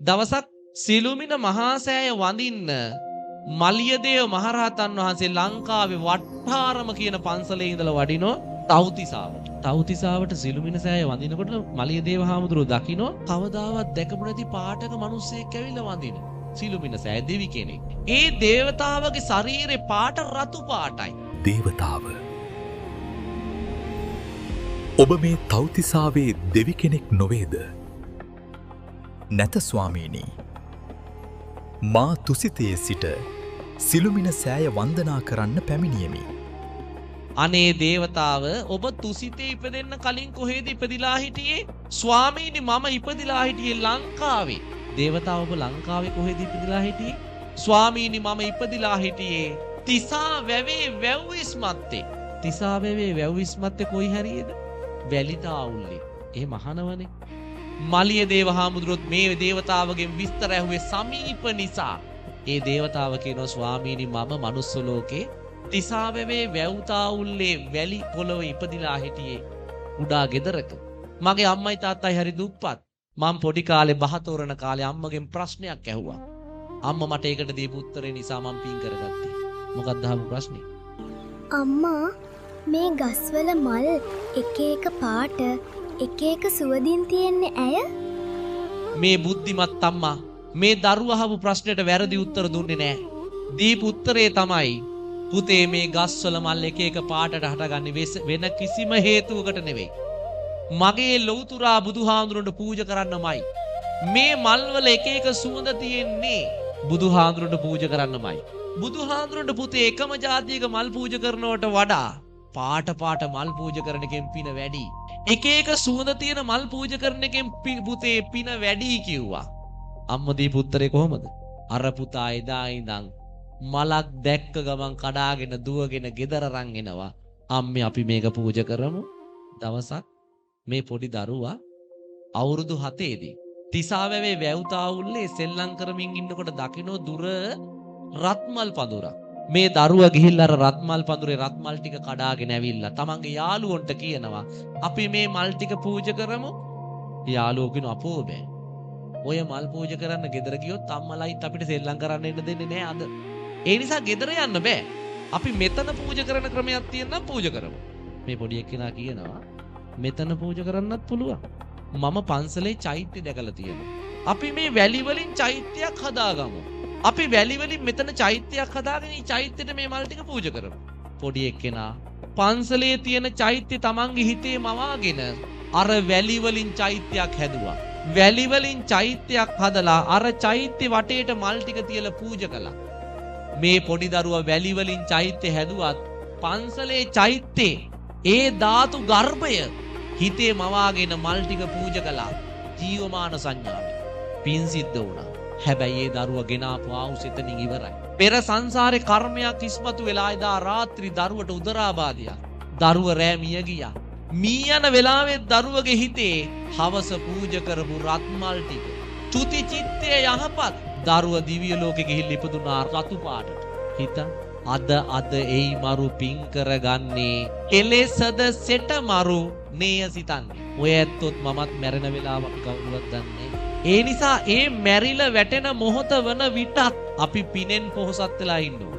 දවසක් සිළුමිණ මහා සෑය වඳින්න මලියදේව මහරහතන් වහන්සේ ලංකාවේ වට්ටාරම කියන පන්සලේ ඉඳලා වඩිනෝ තව්තිසාවට. තව්තිසාවට සිළුමිණ සෑය වඳිනකොට මලියදේව හාමුදුරුවෝ දකින්නෝ කවදාවත් දැකපු නැති පාටක මිනිස්සෙක් ඇවිල්ලා වඳින. සිළුමිණ සෑය දෙවි කෙනෙක්. ඒ දේවතාවගේ ශරීරේ පාට රතු පාටයි. දේවතාව ඔබ මේ තව්තිසාවේ දෙවි කෙනෙක් නොවේද? නැත ස්වාමීනි. මා තුසිතයේ සිට සිළුමිණ සෑය වන්දනා කරන්න පැමිණියෙමි. අනේ දේවතාව ඔබ තුසිතේ ඉපදෙන්න කලින් කොහෙද ඉපදිලා හිටියේ? ස්වාමීනි මම ඉපදිලා හිටියේ ලංකාවේ. දේවතාව ඔබ ලංකාවේ කොහෙද ඉපදිලා හිටියේ? ස්වාමීනි මම ඉපදිලා හිටියේ තිසා වැවේ වැව්විස්මත්තේ. තිසා වැවේ වැව්විස්මත්තේ කොයි හරියද? වැලිතාවුල්ලේ. ඒ මහනවනේ. මලියදේව හාමුදුරුවොත් මේ දේවතාවගෙන් විස්තර ඇහුවේ සමීප නිසා. ඒ දේවතාව කියනවා ස්වාමීනි මම මනුස්ස ලෝකේ තිසාවැවේ වැව්තාවුල්ලේ වැලි පොළොව ඉපදිලා හිටියේ කුඩා ගෙදරක. මගේ අම්මයි තාත්තයි හරි දුප්පත්. මම පොඩි කාලේ බහතෝරන කාලේ අම්මගෙන් ප්‍රශ්නයක් ඇහුවා. අම්මා මට ඒකට දීපු උත්තරේ නිසා මම පින් කරගත්තා. මොකක්ද අහපු ප්‍රශ්නේ? අම්මා මේ ගස්වල මල් එක එක පාට එක එක සුවඳින් තියෙන්නේ ඇය? මේ බුද්ධිමත් අම්මා මේ දරුවා අහපු ප්‍රශ්නෙට වැරදි උත්තර දුන්නේ නැහැ. දීපු උත්තරේ තමයි පුතේ මේ ගස්වල මල් එක එක පාටට හටගන්නේ වෙන කිසිම හේතුවකට නෙවෙයි. මගේ ලෞතුරා බුදුහාඳුරන්ට පූජා කරන්නමයි. මේ මල් වල එක එක සුවඳ තියෙන්නේ බුදුහාඳුරන්ට පූජා කරන්නමයි. බුදුහාඳුරන්ට පුතේ එකම જાතියක මල් පූජා කරනවට වඩා පාට පාට මල් පූජා කරන එකෙන් පින වැඩි. එක එක සුවඳ තියෙන මල් පූජා කරන එකෙන් පුතේ පින වැඩි කිව්වා. අම්මා දීපු උත්තරේ කොහමද? අර පුතා එදා ඉඳන් මලක් දැක්ක ගමන් කඩාගෙන දුවගෙන ගෙදර රන් එනවා. අම්මේ අපි මේක පූජා කරමු. දවසක් මේ පොඩි දරුවා අවුරුදු 7 දී තිසාවැවේ වැව්තාවුල්ලේ සෙල්ලම් කරමින් ඉන්නකොට දකින්න දුර රත්මල් පඳුරක්. මේ දරුවා ගිහිල්ලා අර රත්මල් පඳුරේ රත්මල් ටික කඩාගෙන ඇවිල්ලා තමන්ගේ යාළුවන්ට කියනවා අපි මේ මල් ටික පූජා කරමු. යාළුවෝ කියනවා අපෝ බෑ. ඔය මල් පූජා කරන්න ගෙදර ගියොත් අම්මලයිත් අපිට සෙල්ලම් කරන්න එන්න දෙන්නේ නෑ අද. ඒ නිසා ගෙදර යන්න බෑ. අපි මෙතන පූජා කරන ක්‍රමයක් තියෙනවා පූජා කරමු. මේ පොඩි එක්කෙනා කියනවා මෙතන පූජා කරන්නත් පුළුවන්. මම පන්සලේ චෛත්‍ය දැකලා තියෙනවා. අපි මේ වැලි වලින් චෛත්‍යයක් හදාගමු. අපි වැලි වලින් මෙතන චෛත්‍යයක් හදාගෙන මේ චෛත්‍යෙට මේ මල් ටික පූජා කරමු. පොඩි එක්කෙනා පන්සලේ තියෙන චෛත්‍ය තමන්ගේ හිතේ මවාගෙන අර වැලි වලින් චෛත්‍යයක් හැදුවා. වැලි වලින් චෛත්‍යයක් හදලා අර චෛත්‍ය වටේට මල් ටික තියලා පූජා කළා. මේ පොඩි දරුවා වැලි වලින් චෛත්‍ය හැදුවත් පන්සලේ චෛත්‍යේ ඒ ධාතු ගර්භය හිතේ මවාගෙන මල් ටික පූජා කළා. ජීවමාන සංඥාවෙන් පින් සිද්ධ වුණා. හැබැයි ඒ දරුවා ගෙනාපු ආවුස එතනින් ඉවරයි. පෙර සංසාරේ කර්මයක් ඉස්මතු වෙලා එදා රාත්‍රී දරුවට උදරාබාධයක්. දරුව රෑ මිය ගියා. මී යන වෙලාවේ දරුවගේ හිතේ හවස පූජා කරපු රත්මල් ටික චුති චිත්තේ යහපත් දරුව දිව්‍ය ලෝකෙ ගිහිල්ලා ඉපදුනා රතු පාටට. හිත අද එයි මරු පින් කරගන්නේ කෙලෙසද සෙට මරු නේය සිතන්නේ. ඔය ඇත්තොත් මමත් මැරෙන වෙලාව අපි කවුරුවත් දන්නේ. ඒ නිසා ඒ මැරිලා වැටෙන මොහොත වන විටත් අපි පිනෙන් පොහොසත් වෙලා ඉන්නවා.